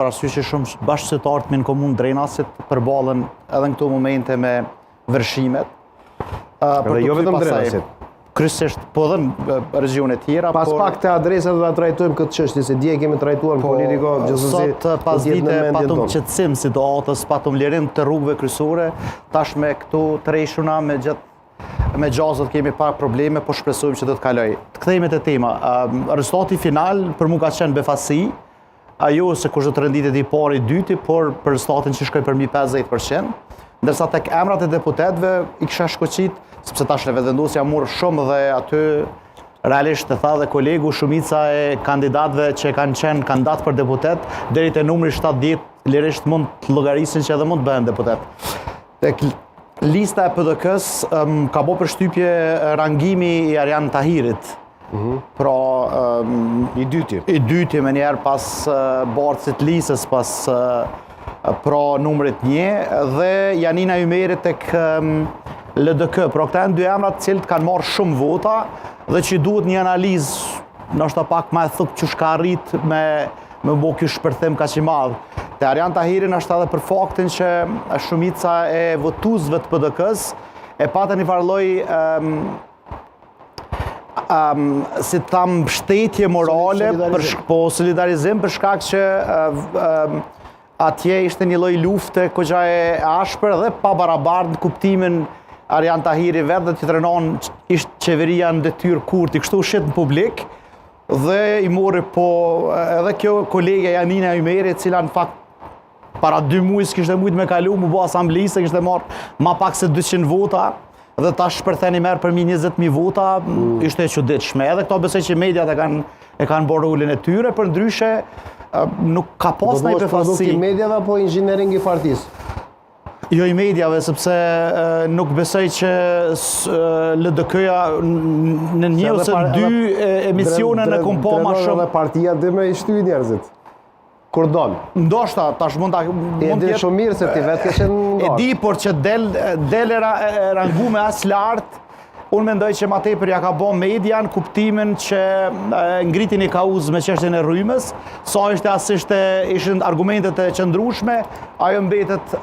Parasysh që shumë bashkëqytetarët në komunë Drenasit përballen edhe në këto momente me vërshimet. Dhe jo vetëm Drenasit. Kryesisht po edhe në regjione tjera. Pas pak të adresa do ta trajtojmë këtë çështje, se dje kemi trajtuar në politiko gjithsesi. Sot pas dite patëm qetësim situatës, patëm lirim të rrugëve kryesore, tash me këto treshuna me gjazët kemi pak probleme, po shpresojmë që do të kaloj. Të kthehemi te tema. Rezultati final për mua ka qenë befasi. Ajo se kush do të renditet i pari i dyti, por për rezultatin që shkoi për mbi 50%, ndërsa tek emrat e deputetëve i kisha shkoqit, sepse tash në vendosja morr shumë dhe aty realisht të tha dhe kolegu shumica e kandidatëve që kanë qenë kandidat për deputet deri te numri 70 lirisht mund të llogarisin që edhe mund të bëhen deputet. Tek lista e PDK-s ka bërë përshtypje rangimi i Arjan Tahirit. Pra i dyti me njerë pas bartësit lisës, pas pra numrit 1 dhe Janina Ymerit tek LDK. Pra këta janë dy emrat cilët kanë marrë shumë vota dhe që duhet një analizë ndoshta pak më e thukë që shka arrit me bo ky shpërthim kaq i madh. Te Arjan Tahirin është edhe për faktin që shumica e votuesve të PDK-s e patën një farë lloj si të tham mbështetje morale, solidarizim për shkak që atje ishte një lloj lufte goxha e ashpër dhe pa barabartë në kuptimin Arjan Tahiri vetë dhe të trenon ishte qeveria në detyrë kurti, kështu shit në publik dhe i mori po edhe kjo kolege Janina Ymeri, e cila në fakt para 2 muaj s'kishte mujt me kalu, mu bo asambleiste, kishte marrë ma pak se 200 vota dhe tash shpërtheni merë për 20.000 vota, ishte e çuditshme. Edhe këto besoj që mediat e kanë bërë rolin e tyre, për ndryshe nuk ka pas ndonjë befasi. Do të produkti mediave apo inxhiniering i partisë? Jo i mediave, sepse nuk besoj që LDK-ja në një ose 2 emisione në kompo ma shumë. Dhe partia dhe me i shtyj njerëzit. Kur don. Ndoshta tash mund të jetë shumë mirë se ti vetë ke qenë e di, por që del rangume as lart. Unë mendoj që ma tepër ja ka bë media në kuptimin që ngritin i kauz me çështjen e rrymës, sa ishte asishte ishin argumentet e qëndrueshme, ajo mbetet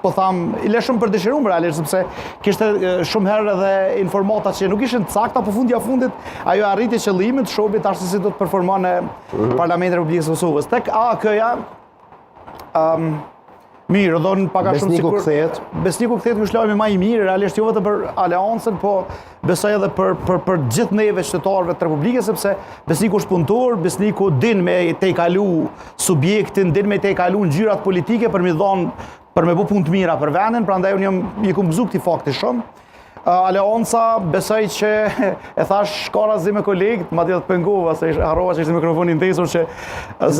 po tham i lë shumë për dëshiruar realisht, sepse kishte shumë herë edhe informata që nuk ishin të sakta, po fundja fundit ajo arriti qëllimin të shohim tash se si do të performon në Parlamentin e Republikës së Kosovës. Tek AKJ mirë, do në paka shumë sikur Besniku kthehet ky lajmi më i mirë, realisht jo vetëm për aleancën, po besoj edhe për gjithë neve qytetarëve të Republikës, sepse Besniku është punëtor, Besniku din me te kalu subjektin, din me te kalu ngjyrat politike për me bu punë të mira për vendin, prandaj unë i kam gëzuar këtij fakti shumë. Aleanca besoj që e thash shkarazi me kolegët, madje të pengova se harrova që ishte mikrofonin ndesur që